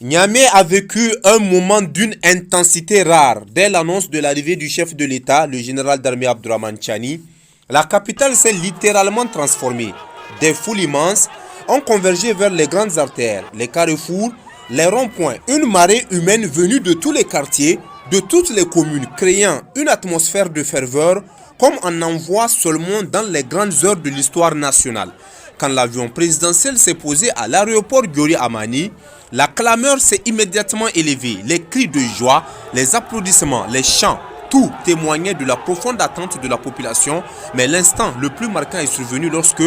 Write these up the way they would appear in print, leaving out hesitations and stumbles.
Niamey a vécu un moment d'une intensité rare. Dès l'annonce de l'arrivée du chef de l'État, le général d'armée Abdourahmane Chani, la capitale s'est littéralement transformée. Des foules immenses ont convergé vers les grandes artères, les carrefours, les ronds-points. Une marée humaine venue de tous les quartiers, de toutes les communes, créant une atmosphère de ferveur comme on en voit seulement dans les grandes heures de l'histoire nationale. Quand l'avion présidentiel s'est posé à l'aéroport Gyori Amani, la clameur s'est immédiatement élevée. Les cris de joie, les applaudissements, les chants, tout témoignait de la profonde attente de la population. Mais l'instant le plus marquant est survenu lorsque,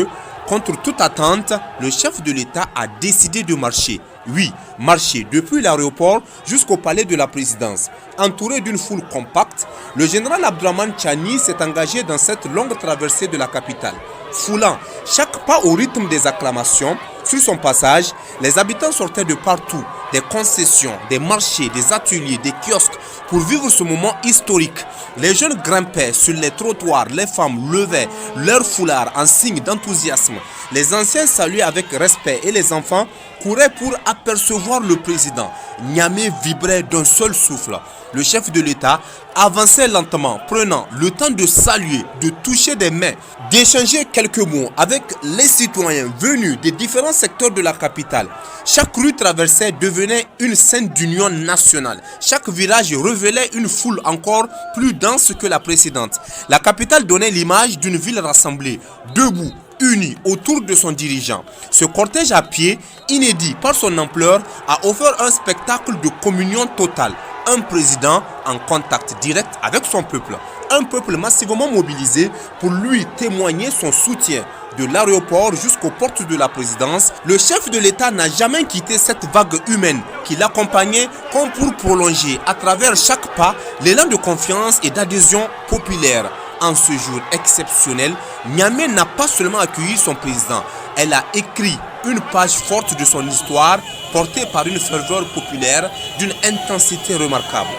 contre toute attente, le chef de l'État a décidé de marcher. Oui, marcher depuis l'aéroport jusqu'au palais de la présidence. Entouré d'une foule compacte, le général Abdourahmane Chani s'est engagé dans cette longue traversée de la capitale. Foulant chaque pas au rythme des acclamations, sur son passage, les habitants sortaient de partout, des concessions, des marchés, des ateliers, des kiosques, pour vivre ce moment historique. Les jeunes grimpaient sur les trottoirs, les femmes levaient leurs foulards en signe d'enthousiasme. Les anciens saluaient avec respect et les enfants couraient pour apercevoir le président. Niamey vibrait d'un seul souffle. Le chef de l'État avançait lentement, prenant le temps de saluer, de toucher des mains, d'échanger quelques mots avec les citoyens venus des différents secteurs de la capitale. Chaque rue traversée devenait une scène d'union nationale. Chaque village révélait une foule encore plus dense que la précédente. La capitale donnait l'image d'une ville rassemblée, debout, unis autour de son dirigeant. Ce cortège à pied, inédit par son ampleur, a offert un spectacle de communion totale. Un président en contact direct avec son peuple. Un peuple massivement mobilisé pour lui témoigner son soutien. De l'aéroport jusqu'aux portes de la présidence, le chef de l'État n'a jamais quitté cette vague humaine qui l'accompagnait comme pour prolonger à travers chaque pas l'élan de confiance et d'adhésion populaire. En ce jour exceptionnel, Niamey n'a pas seulement accueilli son président, elle a écrit une page forte de son histoire portée par une ferveur populaire d'une intensité remarquable.